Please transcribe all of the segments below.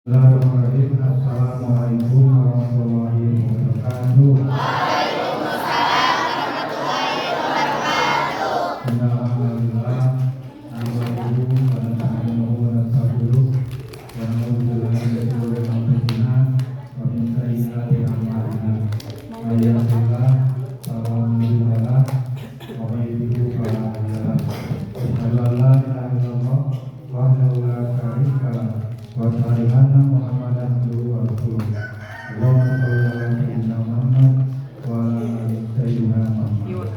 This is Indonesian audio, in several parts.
Bismillahirrahmanirrahim. Assalamualaikum warahmatullahi wabarakatuh. Alhamdulillah, nahmaduhu wa nasta'inuhu wa nastaghfiruh wa na'udzu billahi min shururi anfusina wa min sayyi'ati a'malina. May yahdihillahu fala mudilla lahu wa may yudlil fala hadiya lahu. Asyhadu an la ilaha illallah wahdahu la syarika lahu wa asyhadu anna Muhammadan abduhu wa rasuluh. Allahumma shalli ala sayyidina Muhammad wa ala ali sayyidina Muhammad.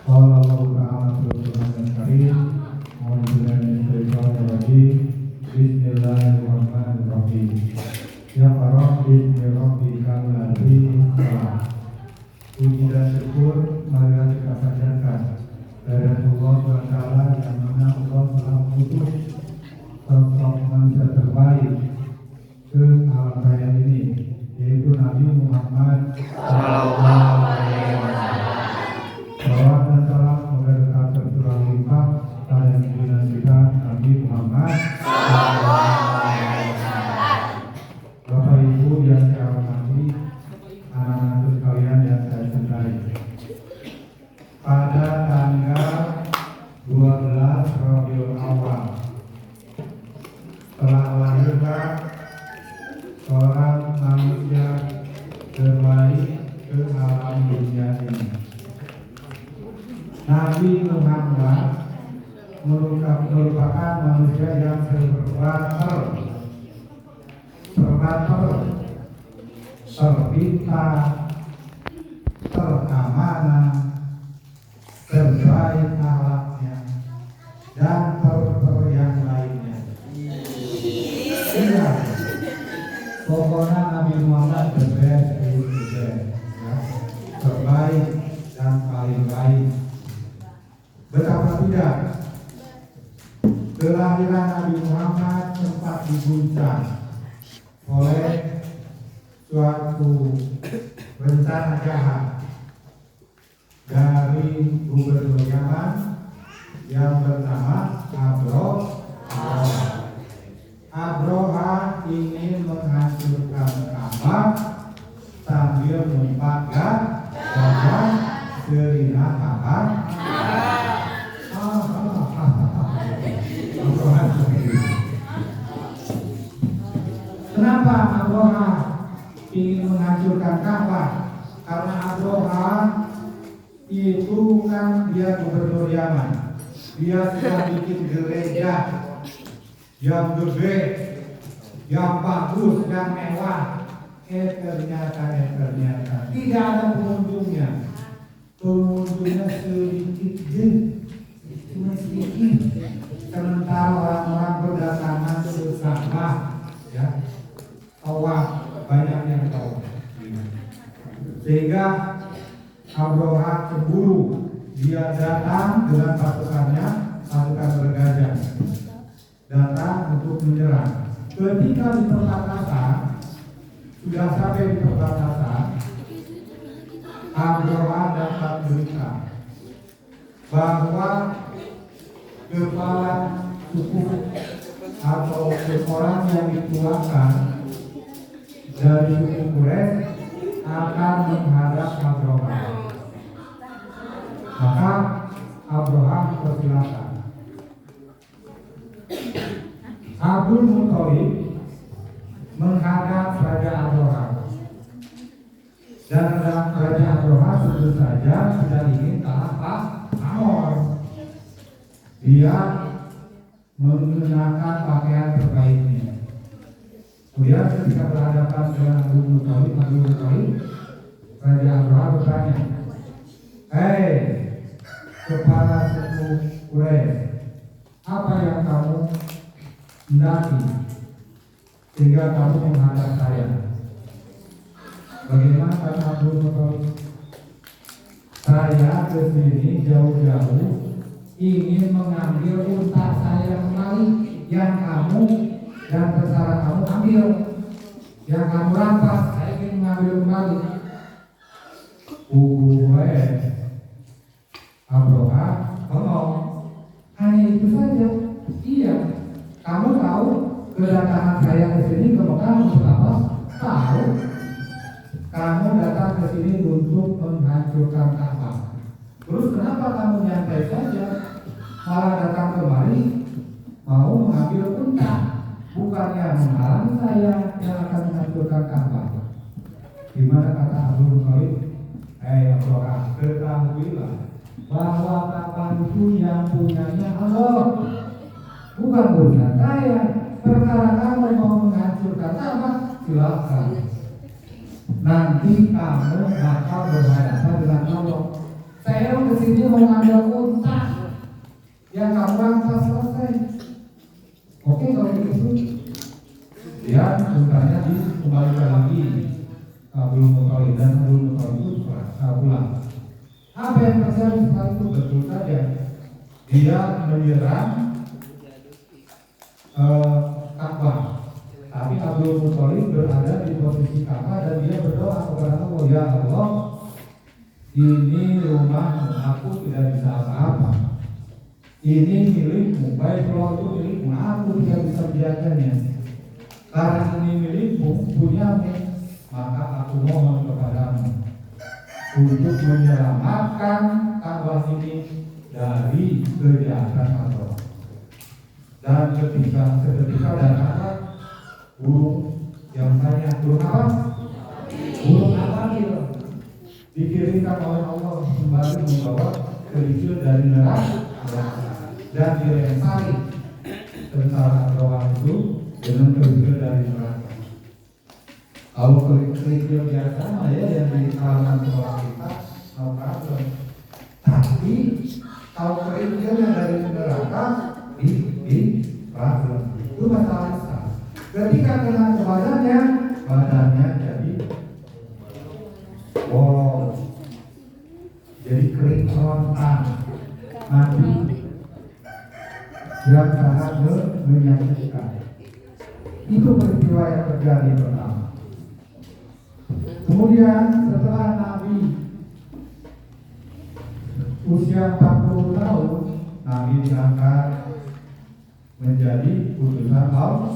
Qala Allah ta'ala fil Qur'anil Karim, a'udzu billahi minasyaitonir rajim. Bismillahirrahmanirrahim. Ya Rabbi bismi rabbikal ladzi khalaq. Puji dan syukur marilah kita panjatkan kehadirat Allah SWT yang mana Allah telah mengutus sosok manusia terbaik ke alam raya ini, yaitu Nabi Muhammad Sallallahu Alaihi Wasallam. Salawat dan salam semoga tetap tercurah limpah pada junjungan kita Nabi Muhammad Sallallahu Alaihi Wasallam. Bapak Ibu yang saya hormati, anak-anak sekalian yang saya cintai, pada tanggal 12 Rabiul Awal telah lahirlah seorang manusia terbaik ke alam dunia ini. Nabi Muhammad merupakan manusia yang terpintar, teramanah, terbaik akhlaknya, dan yang lainnya. Iya, pokoknya Nabi Muhammad the best is the best, ya. Terbaik dan paling baik. Betapa tidak, kelahiran Nabi Muhammad sempat diguncang oleh suatu rencana jahat dari gubernur Yaman yang bernama Abroha ingin menghancurkan Ka'bah sambil membakar dan serinahan. Kenapa Abroha ingin menghancurkan Ka'bah? Karena Abroha itu kan dia gubernur Yaman. Dia sudah bikin gereja yang gede, yang bagus, yang mewah. Ternyata tidak ada pengunjungnya. Pengunjungnya sedikit, cuma sedikit. Sementara orang-orang berdatangan ke Ka'bah, ya, tawaf, banyak yang tawaf. Sehingga Abroha cemburu. Dia datang dengan pasukannya, pasukan bergajah, datang untuk menyerang. Ketika di perbatasan, sudah sampai di perbatasan, Abroha dapat berita bahwa kepala suku atau orang yang dikeluarkan dari suku Quraisy akan menghadap Abroha. Maka Abroha persilakan. Abdul Muthalib menghadap Raja Abroha, dan Raja Abroha tentu saja sudah ingin kalah pamor. Dia mengenakan pakaian terbaiknya. Kemudian ketika berhadapan dengan Abdul Muthalib, Raja Abroha bertanya, "Hei, kepala suku Quraisy, apa yang kamu hendaki sehingga kamu menghadap saya?" Bagaimana kata Abdul Muthalib? "Saya kesini jauh-jauh ingin mengambil unta saya kembali yang kamu dan tentara kamu ambil, yang kamu rampas, saya ingin mengambil kembali." Abroha ngomong, "Hanya itu saja." "Iya, kamu tahu kedatangan saya ke sini ke Mekah datang ke sini untuk menghancurkan Ka'bah. Terus kenapa kamu nyantai saja? Malah datang kemari mau mengambil unta, bukannya menghalangi saya yang akan menghancurkan Ka'bah. Gimana kata Abdul Muthalib? Abraham, ketahuilah bahwa Ka'bah itu yang punyanya Allah, bukan punya saya. Perkara kamu mau menghancurkan Ka'bah, silakan. Nanti kamu bakal berhadapan dengan Allah. Saya kesini mau ngambil unta yang kamu rampas selesai. Oke kalau begitu, ya untanya dikembalikan lagi Abdul Muthalib, dan Abdul Muthalib itu pulang. Apa yang terjadi setelah itu? Betul saja, dia menyerang Ka'bah. Tapi Abdul Muthalib berada di posisi Ka'bah dan dia berdoa kepada Allah, ya Allah, ini rumah aku tidak bisa apa-apa. Ini milikmu, Baitullah itu milikmu, aku tidak bisa menjaganya. Karena ini milikmu, punyamu, maka aku mohon kepadamu untuk menyelamatkan Ka'bah ini dari kejahatan Allah. Dan seketika datanglah burung yang banyak. Burung apa? Burung ababil dikirimkan oleh Allah kembali membawa kerikil dari neraka dan dilempari tentara Abraham itu dengan kerikil dari neraka. Kalau kerikil biasa ya yang di kalangan sekolah kita no problem. Tapi kalau kerikil yang dari neraka di problem itu masalah besar. Ketika kena ke badannya jadi wow, jadi kering kerontan, mati yang sangat menyakitkan. Itu peristiwa yang terjadi pertama. Kemudian setelah Nabi usia 40 tahun, Nabi diangkat menjadi utusan Allah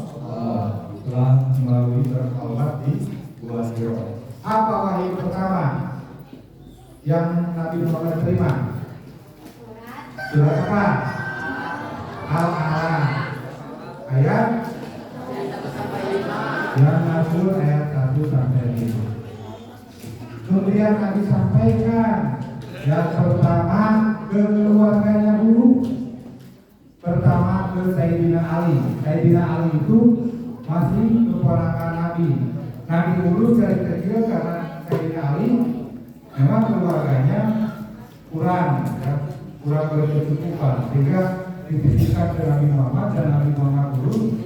setelah melalui berkhawat di Gua Hira. Apa wahyu pertama yang Nabi Muhammad terima? Surat apa? Al-A'raf ayat yang Nazul ayat 1 sampai 5. Kemudian Nabi sampaikan yang pertama ke keluarganya dulu. Pertama ke Sayyidina Ali. Sayyidina Ali itu masih keponakan Nabi. Nabi dulu dari kecil karena Sayyidina Ali memang keluarganya kurang berkecukupan, sehingga dititipkan ke Nabi Muhammad, dan Nabi Muhammad dulu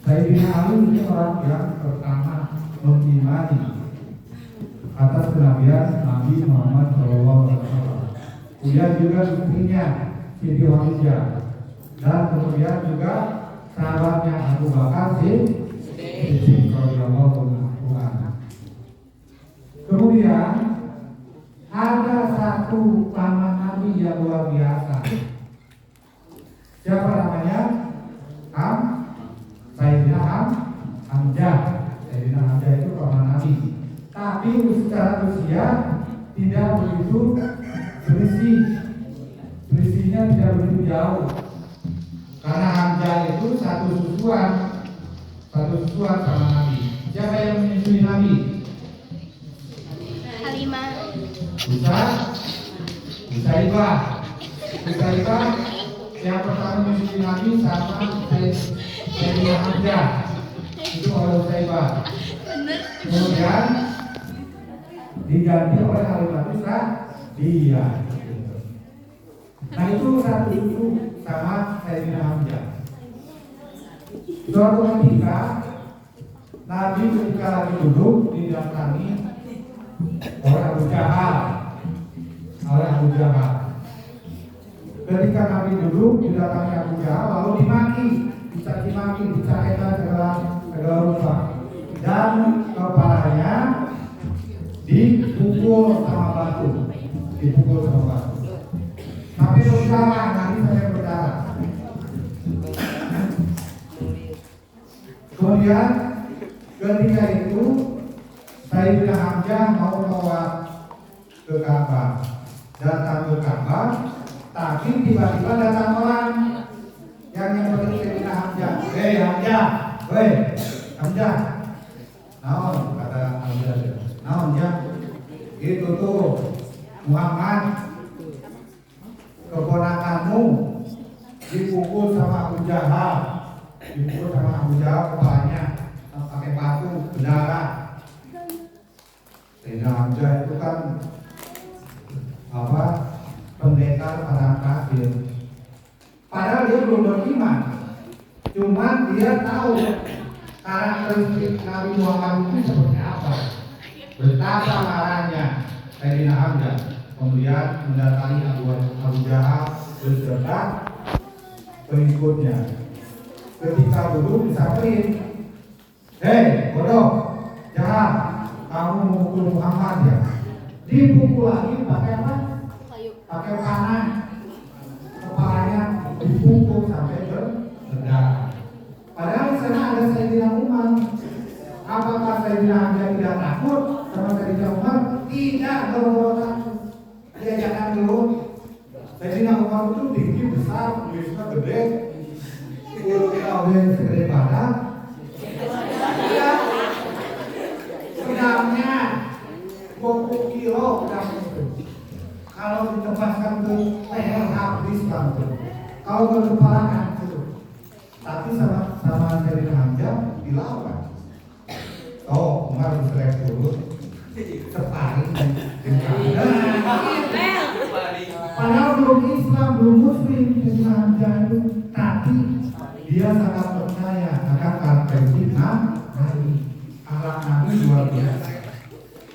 Sayyidina Ali ini orang yang pertama mengimani atas kenabian Nabi Muhammad SAW. Kemudian juga istrinya Siti Khadijah, dan kemudian juga sahabatnya Abu Bakar Siddiq radhiyallahu anhu. Kemudian ada satu paman Nabi yang luar biasa. Siapa namanya? Sayyidina Hamzah. Sayyidina Hamzah itu paman Nabi. Tapi secara usia tidak begitu selisihnya tidak begitu jauh. Karena Hamzah itu satu susuan sama Nabi. Siapa yang menyusui Nabi? Halimah. Usaibah yang pertama menyusui Nabi sama Sayyidina Hamzah. Itu oleh Usaibah. Kemudian diganti oleh Halimah dia. Nah itu satu itu sama Sayyidina Hamzah. Suatu ketika Nabi ketika lagi duduk didatangi oleh Abu Jahal. Ketika Nabi duduk didatangi Abu Jahal, lalu dicaci maki, segala rupa, dan kepalanya dipukul sama batu. Tapi berdarah, Nabi sampai berdarah. Kemudian ketika itu Sayyidina Hamzah mau tawaf ke Ka'bah, datang ke Ka'bah, tapi tiba-tiba datang orang yang nyamperin Sayyidina Hamzah. Hei Hamzah, woi Hamzah, naon kata Hamzah, naon ya? Itu tuh Muhammad keponakanmu dipukul sama Abu Jahal, kepalanya pakai batu berdarah. Sayyidina Hamzah itu kan pendekar orang kafir. Padahal dia belum beriman, cuman dia tahu karakteristik Nabi Muhammad itu seperti apa. Betapa marahnya Sayyidina Hamzah, kemudian mendatangi Abu Jahal beserta pengikutnya. Ketika dulu disamperin, hei bodoh, Jahal, kamu memukul Muhammad ya? Dipukul lagi pakai apa? Pakai panah, kepalanya dipukul sampai berdarah. Padahal di sana ada Sayyidina Umar. Apakah Sayyidina Hamzah tidak takut sama Sayyidina Umar? Tidak, berboro takut. Dia jangan dulu. Sayyidina Umar itu tinggi besar, tulisnya gede, urutnya segede badan. Iya. Pedangnya 20 kilo pedang itu. Kalau ditebaskan ke leher habis langsung. Kalau ke kepala hancur. Tapi sama Sayyidina Hamzah dilawan. Oh, Umar berserek dulu. Separing padahal belum Islam, belum Muslim Sayyidina Hamzah itu. Tapi dia sangat percaya akan karakteristik Nabi. Akhlak Nabi luar biasa.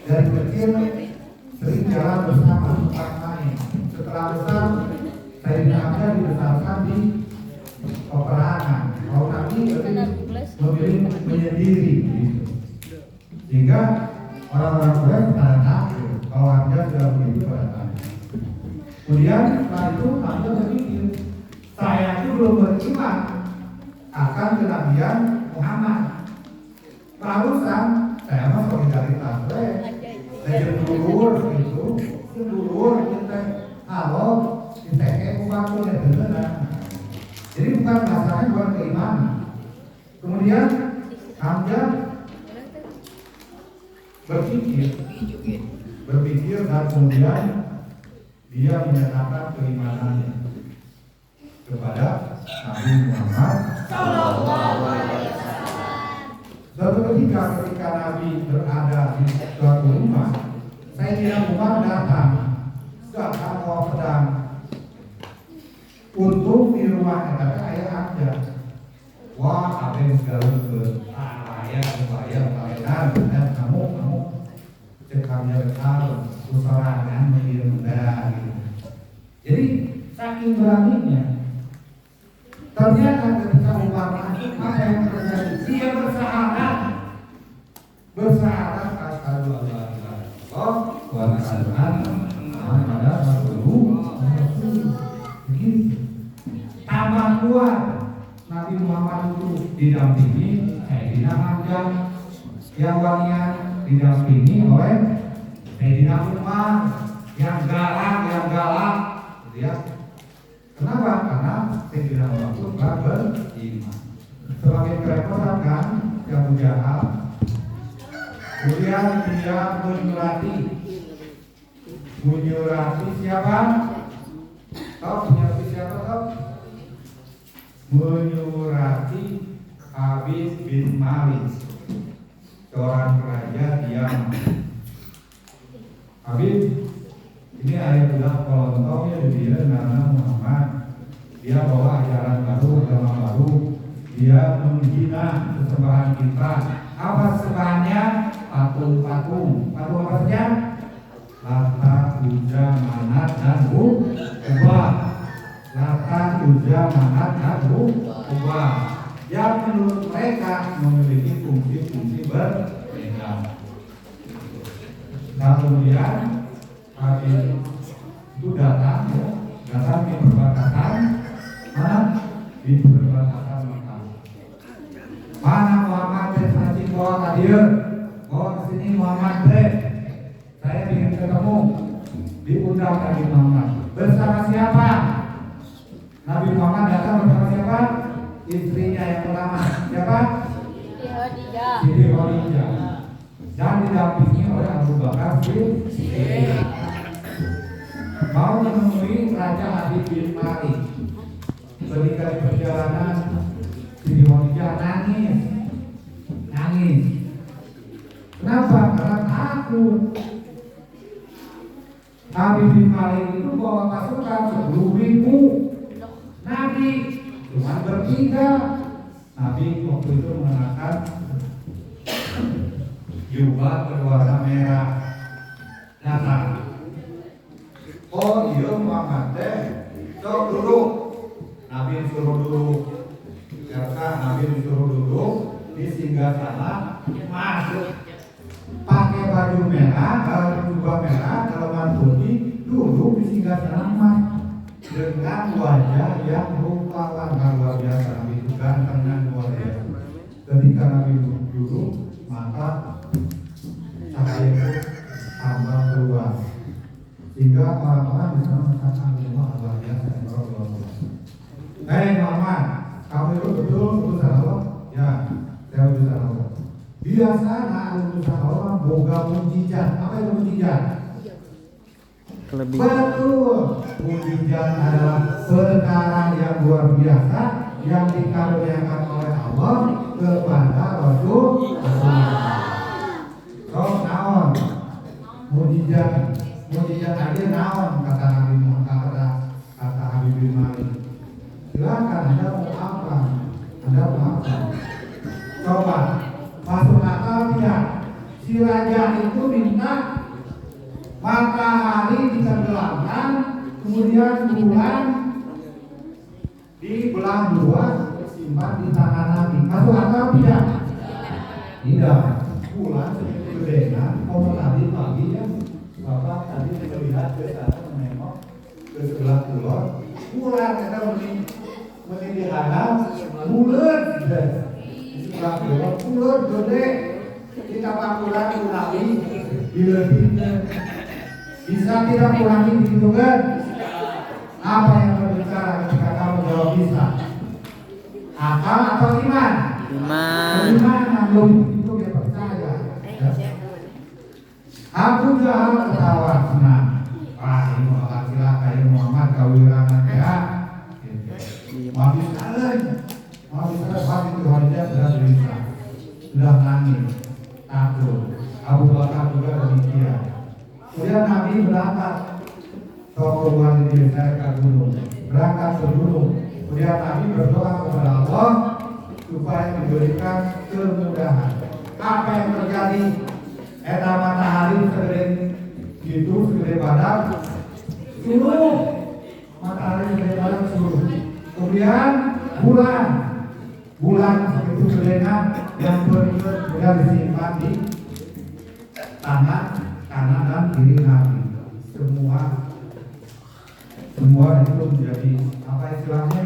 Dari kecil sering jalan bersama tempat main. Setelah besar Sayyidina Hamzah dibesarkan di peperangan. Kalau Nabi memilih menyendiri gitu. Sehingga orang-orang Quraisy pada takut kalau Hamzah sudah begitu pada takut. Kemudian setelah itu Hamzah berpikir, saya itu belum beriman akan kenabian Muhammad. Barusan saya mah solidaritas saya dulur itu, dulur kita halo kita kayak waktu ya benar. Jadi bukan masalahnya bukan keimanan. Kemudian Hamzah berpikir dan kemudian dia menyatakan keimanannya kepada Nabi Muhammad SAW. Suatu ketika Nabi berada di suatu rumah, Sayyidina Umar datang bawa pedang untuk di rumah kata ayah Hamzah. Wah, ada yang segala dan kamu cekamnya besar, usahakan menjadi muda gitu. Jadi saking beraninya, ternyata ketika Umar masuk, apa yang terjadi? Dia bersyahadat asyhadu an la ilaha illallah wa asyhadu anna Muhammadar Rasulullah. Begitu. Tambah kuat Nabi Muhammad itu didampingi Sayyidina Hamzah, yang wanita didampingi oleh Sayyidina Umar yang galak, ya. Kenapa? Karena Sayyidina Umar itu beriman. Sebagai kerepotan kan yang Jahal, kemudian dia menyurati siapa? Menyurati siapa? Menyurati Habib bin Malik, seorang raja Yaman. Habib ini ayat udah kolontongnya dia nama Muhammad. Dia bawa ajaran baru, agama baru. Dia menghina sesembahan kita. Apa sesembahannya? Patung apa saja? Lata, Uzza, Manat, dan Ubah. Lata, Uzza, Manat, dan Ubah. Yang menurut mereka memiliki fungsi-fungsi berbeda. Nah kemudian Habib itu datang di perbatasan di perbatasan Mekah. Mana Muhammad bin Haji bawa hadir, bawa kesini ini Muhammad Bre, saya ingin ketemu. Diundang Nabi Muhammad. Bersama siapa? Nabi Muhammad datang bersama siapa? Istrinya yang pertama. Siapa? Siti Khadijah. Dan didampingi oleh Abu Bakar Siddiq. Mau menemui Raja Habib bin Malik. Ketika di perjalanan Siti Khadijah nangis. Kenapa? Karena takut. Habib bin Malik itu bawa pasukan 10.000 Nabi cuma bertiga. Nabi waktu itu mengenakan jubah berwarna merah. Datang. Oh iya Muhammad teh, sok duduk. Nabi suruh duduk. Karena Nabi disuruh duduk di singgasana masuk. Pakai baju merah, jubah merah, dalaman putih, duduk di singgasana emas dengan wajah yang rupawan luar biasa. Nabi itu ganteng dan luar biasa. Ketika Nabi duduk, maka cahaya itu tambah keluar, sehingga orang-orang bisa mengatakan bahwa luar biasa. Hei Muhammad, kamu itu betul utusan Allah? Ya, saya utusan Allah. Biasanya utusan Allah boga mujizat. Apa itu mujizat? Betul, mujizat adalah perkara yang luar biasa yang dikaruniakan oleh Allah kepada Rasulullah. So, naon mujizat aja naon kata Nabi Muhammad, kata Habib bin Malik. Silakan Anda mau apa? Coba masuk akal tidak? Si raja itu minta matahari ditenggelamkan, kemudian bulan dibelah dua, simpan di tangan Nabi. Masuk akal tidak? Tidak. Bulan segitu gedenya, kalau tadi pagi ya, Bapak tadi melihat ke sana menengok ke sebelah pulau, bulan kita meni dihanap, bulan di sebelah pulau, bulan gede, kita pakulan Nabi dilebihnya. Bisa tidak kurangi begitu kan? Apa yang berbicara ketika kamu jawab bisa? Akal atau iman? Iman belum itu dia percaya. Abu Jahal ketawa senang. Ini bakal cilaka ini Muhammad kawirangan ya. Habis kalian pasti itu Khadijah sudah gelisah, sudah nangis, takut. Abu Bakar juga demikian. Kemudian Nabi berangkat ke rumah di desa ke gunung, berangkat ke gunung. Kemudian Nabi berdoa kepada Allah supaya diberikan kemudahan. Apa yang terjadi? Eta matahari segede gitu, segede badan, suruh matahari segede badan suruh. Kemudian bulan segitu gedenya yang kemudian disimpan di tangan kanan dan kiri Nabi. Semua itu menjadi apa istilahnya?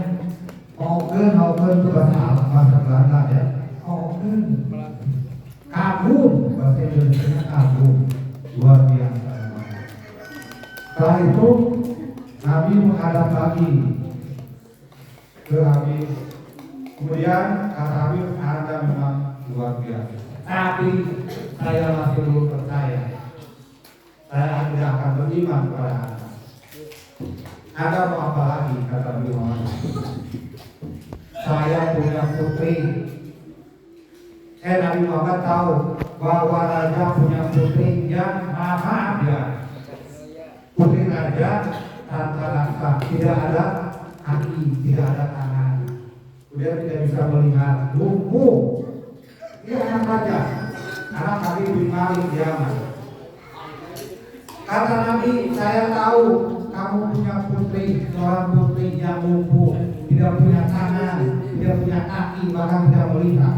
Ogen itu bahasa Belanda ya. Ogen, kagum, bahasa Indonesia kagum, luar biasa. Setelah itu Nabi menghadap lagi ke Habib. Kemudian kata Habib, Anda memang luar biasa. Tapi saya masih belum percaya. Saya tidak akan beriman kepada Anda. Anda mau apa lagi? Kata Nabi Muhammad. Saya punya putri. Nabi Muhammad tahu bahwa raja punya putri yang maha dia. Putri raja tanpa rasa, tidak ada kaki, tidak ada tangan. Kemudian tidak bisa melihat, lumpuh. Dia anak raja, anak Habib bin Malik Yaman. Kata Nabi, saya tahu kamu punya putri, seorang putri yang lumpuh, tidak punya tangan, tidak punya kaki, bahkan tidak melihat.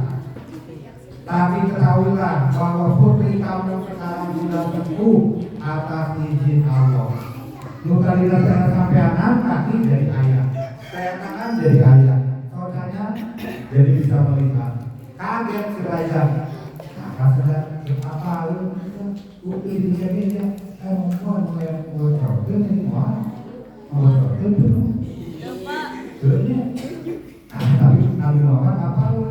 Tapi ketahuilah bahwa putri kamu sekarang sudah sembuh atas izin Allah. Luka di dada sampai anak, kaki dari ayah, saya tangan dari ayah, saudaranya jadi bisa melihat. Kaget si raja, apa bukti di sini ya, mau terjun ini mau terjun dulu. Terusnya, tapi Nabi Muhammad apa lu?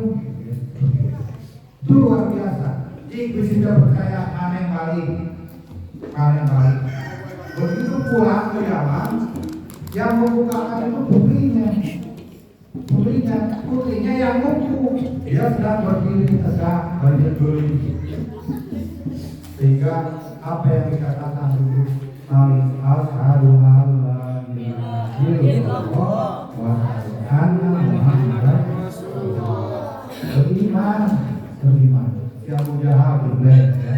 Itu luar biasa. Jika sudah percaya aneh balik. Begitu pulang ke Yaman, yang membukakan itu putrinya yang lumpuh. Dia sedang berdiri tegak berdiri. Sehingga apa yang dikatakan dulu Nabi Asyhadu alla ilaha illallah wa asyhadu anna Muhammadan rasulullah. Beriman. Yang mujahid ya.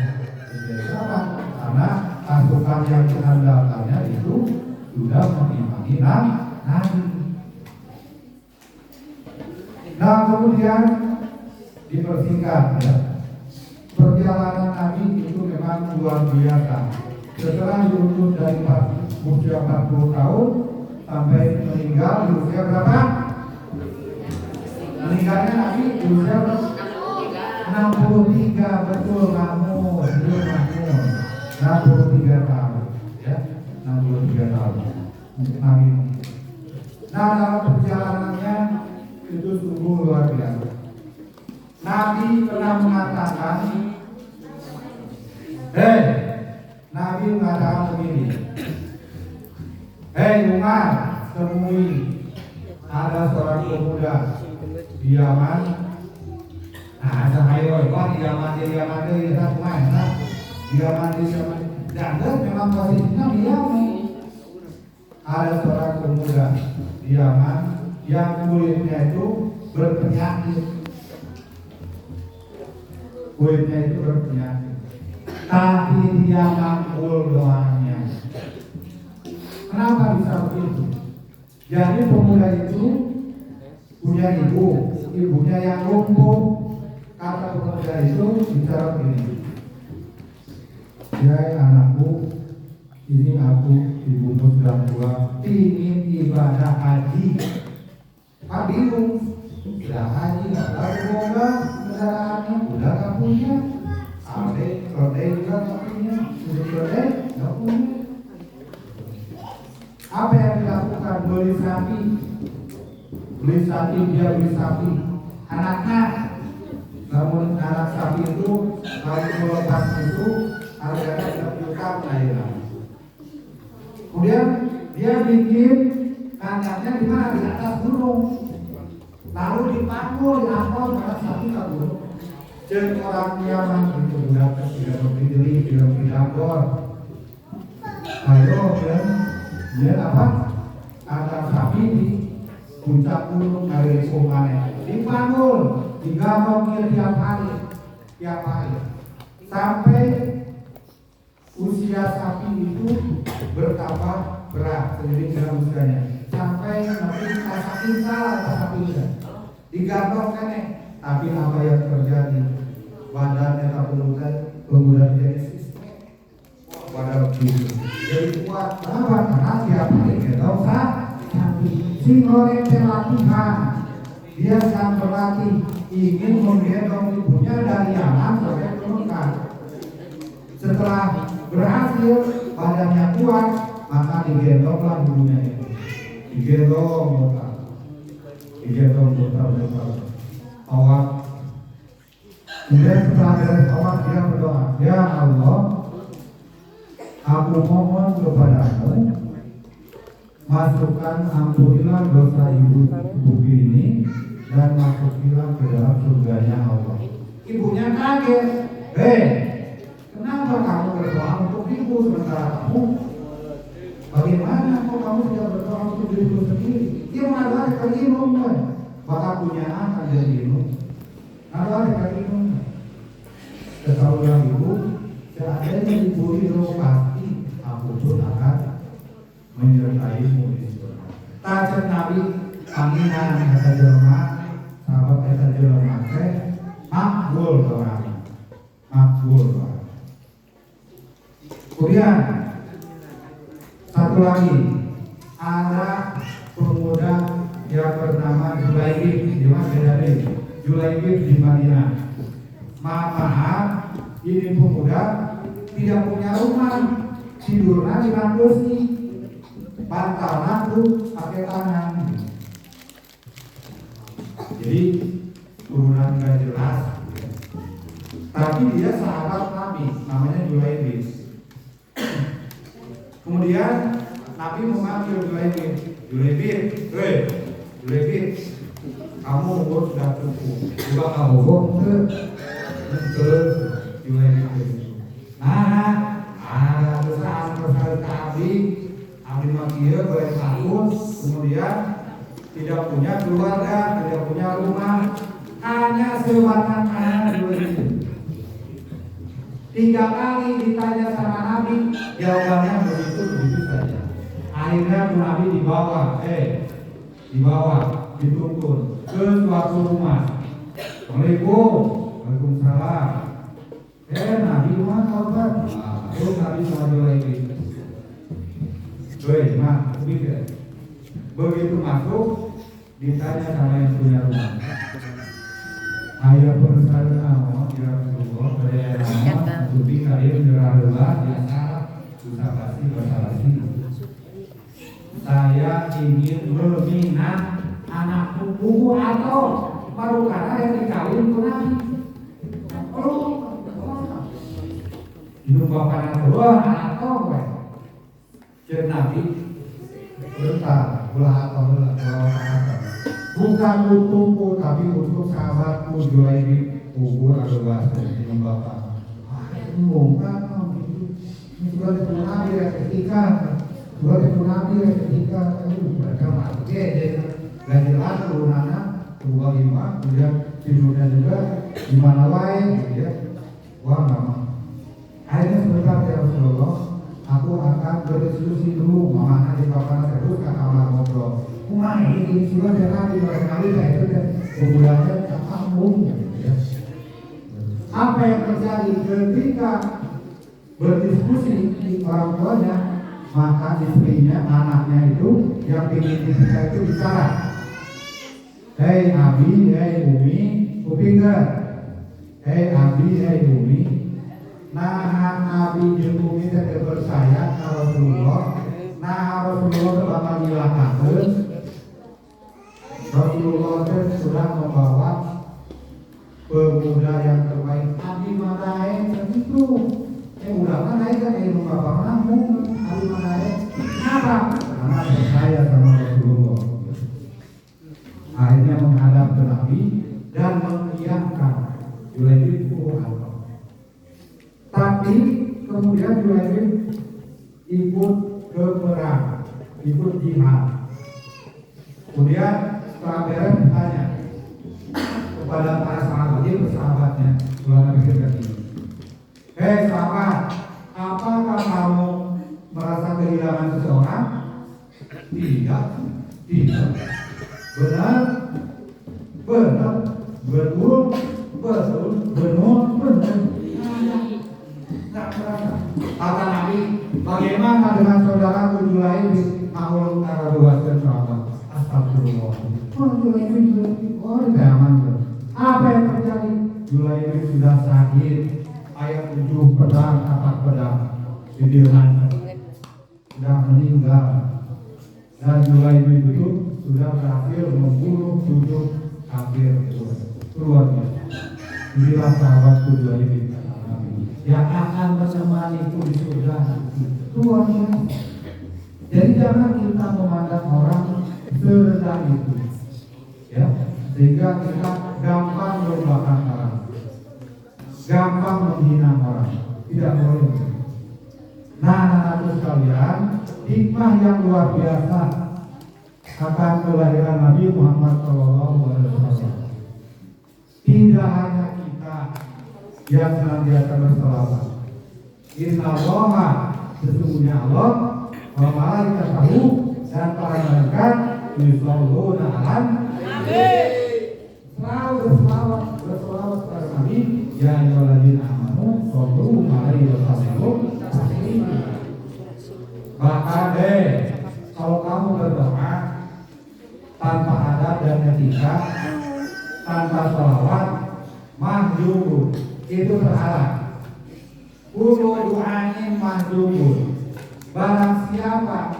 Kenapa? Karena pasukan yang diandalkannya itu sudah mengimani Nabi. Nah kemudian dipersingkat ya. Perjalanan Nabi itu memang luar biasa. Setelah diutus dari usia 40 tahun sampai meninggal di usia berapa? Meninggalnya Nabi di usia 63, betul makmur. 63 tahun ya, 63 tahun Nabi. Nah dalam perjalanannya itu sungguh luar biasa. Nabi pernah mengatakan, Nabi mengatakan begini, Umar, temui ada seorang pemuda di Yaman. Nah, sahaya di Yaman dia tak main, di Yaman. Dan memang posisinya di Yaman. Ada seorang pemuda di Yaman yang kulitnya itu berpenyakit. Tapi dia makbul doanya. Kenapa bisa begitu? Jadi pemuda itu punya ibunya yang lumpuh. Kata pemuda itu bicara begini, ya anakku, ini aku ibumu sedang tua, ingin ibadah haji. Pak bingung, sudah haji, nggak semoga kendaraannya, udah nggak punya. Kode juga nggak punya, sudah nggak punya. Apa yang dilakukan? Beli sapi, anaknya. Namun anak sapi itu kalau melepas itu harganya 6 juta naira. Kemudian dia bikin kandangnya di mana? Di atas gunung. Lalu dipanggul, diangkut anak sapi ke gunung. Jadi orang Yaman itu tidak berdiri, tidak berdagor. Ayo dia apa? Anak sapi di puncak gunung dari sungai dipanggul, digamong tiap hari sampai usia sapi itu bertambah berat seiring dengan usianya sampai nanti saking salah sapinya digantung tapi apa yang terjadi badannya tak pemuda jadi sistem pada begitu jadi kuat. Kenapa? Karena tiap hari kita sapi singoreng latihan. Dia sedang berlatih ingin menggendong ibunya dari Yaman sampai ke Mekah. Setelah berhasil badannya kuat, maka digendonglah ibunya itu. Digendong mutar. Awak. Kemudian setelah dari awak dia berdoa, ya Allah, aku mohon kepadamu, masukkan ampunilah dosa ibu ini dan masukkanlah ke dalam surganya Allah. Ibunya kaget, kenapa kamu berdoa untuk ibu sementara kamu? Bagaimana kok kamu tidak berdoa untuk dirimu sendiri? Dia mengatakan ilmu, maka punya anak dari ilmu. Ada ilmu. Ketahuilah ibu, seandainya ibu itu pasti aku pun akan menyertaimu di surga. Tajam Nabi panggilan kata jelema, sahabat kata jelema makbul orang. Kemudian satu lagi ada pemuda yang bernama Julaibib di Madinah. Maaf, ini pemuda tidak punya rumah, tidurnya di kursi, bantalnya tuh pakai tangan. Jadi turunan nggak jelas. Tapi dia sahabat Nabi, namanya Julaibib. Kemudian Nabi memanggil Julaibib, Julaibib, kamu umur sudah cukup, juga kamu ke Julaibib. Ada pesan Abdi Makia boleh tahun, kemudian tidak punya keluarga, tidak punya rumah, hanya sebatang anak Julaibib. 3 kali ditanya sama Nabi, jawabannya begitu saja. Akhirnya Nabi dibawa, dituntun ke suatu rumah. Assalamualaikum, waalaikumsalam. Nabi mana kabar? Terus Nabi sama lagi. Begitu masuk, ditanya sama yang punya rumah. Ayah perusahaan awal ya Rasulullah saya lebih kalian berada di antara susah pasti bahasa saya ingin meminang anak pupu atau marukana yang dikawin ke Nabi. Hidup bapak anak dua atau jadi Nabi bentar belah atau bukan untukku tapi untuk sahabatku Julaibib kubur adalah dengan bapak. Bukan ini sudah dipunami ketika mereka mati dan jelas turunannya dua lima kemudian tidurnya juga di mana lain ya. Wah nama akhirnya sebentar ya Rasulullah, aku akan berdiskusi dulu mana di papan terus ke kamar ngobrol. Wah ini sudah Nabi barangkali saya itu dan kemudiannya kampung ya. Apa yang terjadi ketika berdiskusi di orang tuanya, maka istrinya, anaknya itu yang ingin ketika itu bicara. Hei Abi, hei Umi, kuping gak? Hei Abi, hei Umi, nah Abi jeung Umi teh percaya ka Rasulullah, nah Rasulullah bakal nyilakakeun. Rasulullah sudah membawa pemuda yang terbaik. Abi manae begitu. Udah manae kan ilmu bapak nanggung. Abi manae. Kenapa? Karena percaya sama Rasulullah. Akhirnya menghadap ke Nabi dan mengiyakan Julaibib Allah. Tapi kemudian Julaibib ikut ke perang, ikut jihad. Kemudian setelah beres ditanya kepada para sahabat, ini bersahabatnya Nabi berkata, hei sahabat, apakah kamu merasa kehilangan seseorang? Tidak. Benar, betul, benar. Tidak merasa. Kata Nabi, bagaimana dengan saudara Julaibib mau antara dua sahabat? Astagfirullah. Apa yang terjadi? Julaibib sudah sakit, ayat 7 pedang, 4 pedang di dirinya, sudah meninggal, dan Julaibib itu sudah berhasil membunuh 7 kafir itu. Keluar biasa. Inilah sahabatku Julaibib yang akan menemaniku di surga. Luar biasa. Jadi jangan kita memandang orang serendah itu, ya, sehingga kita gampang melupakan orang, gampang menghina orang. Tidak boleh. Nah, anak-anak sekalian, hikmah yang luar biasa akan kelahiran Nabi Muhammad SAW. Tidak hanya kita yang senantiasa berselawat. Innallaha, sesungguhnya Allah, wa malaikatahu, dan para malaikat yusholluna 'alan nabi. Selalu berselawat kepada Nabi. Ya ayyuhalladzina amanu shollu 'alaihi wa sallimu taslima. Bahkan kalau kamu berdoa tanpa adab dan etika, tanpa sholawat, mahjub, itu terhalang. Kulo doanya majubur. Barang siapa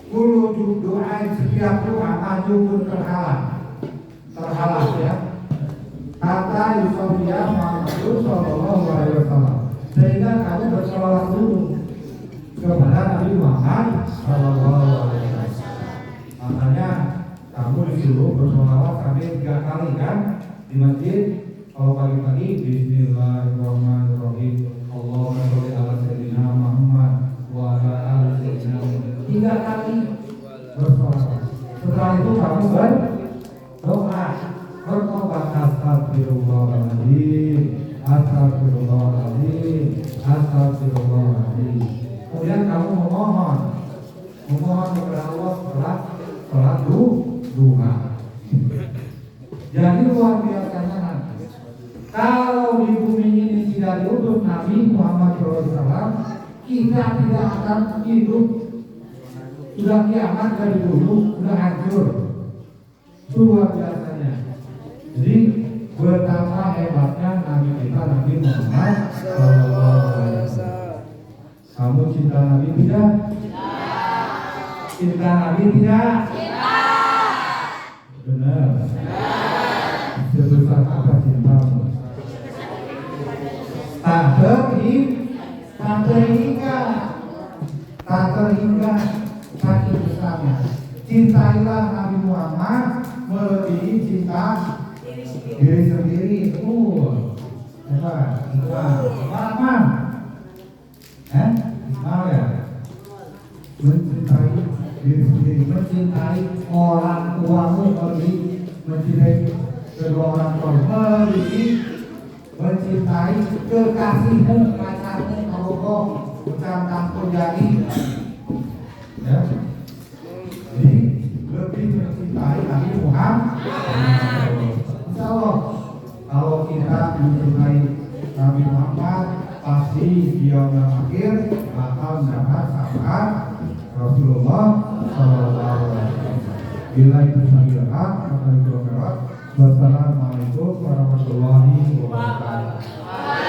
kulo doa setiap doa majubur terhalang ya. Kata Yusufiyah Muhammad Sallallahu Alaihi Wasallam. Sehingga kamu bersolawat dulu kepada Nabi Muhammad Sallallahu Alaihi Wasallam. Makanya kamu disuruh bersolawat sampai 3 kali kan di masjid. Kalau pagi-pagi Bismillahirrahmanirrahim. Allahumma sholli ala sayyidina Muhammad wa ala ali sayyidina Muhammad. 3 kali bersolawat. Setelah itu kamu berdoa. Bertobat astagfirullahaladzim, astagfirullahaladzim, astagfirullahaladzim. Kemudian kamu memohon kepada Allah setelah duha. Jadi luar biasanya nanti kalau di bumi ini tidak diutus Nabi Muhammad SAW, kita tidak akan hidup. Sudah kiamat dari dulu, sudah hancur. Luar biasanya. Jadi betapa hebatnya Nabi kita Nabi Muhammad SAW. Kamu cinta Nabi tidak? Cinta Nabi tidak? Benar. Sebesar apa cintamu? Tak terhingga saking besarnya. Cintailah Nabi Muhammad melebihi cinta diri sendiri. Mau ya? Mencintai diri sendiri, mencintai orang tuamu melebihi mencintai kedua orang tua, melebihi mencintai kekasihmu, pacarmu, kalau kau bercanda jadi, ya. Jadi lebih mencintai Nabi Muhammad. Insya Allah kalau kita mencintai Nabi Muhammad, pasti di yaumul akhir bakal mendapat syafaat Rasulullah Sallallahu Alaihi Wasallam. Bila itu sambil hak, maka itu berat. Wassalamualaikum warahmatullahi wabarakatuh.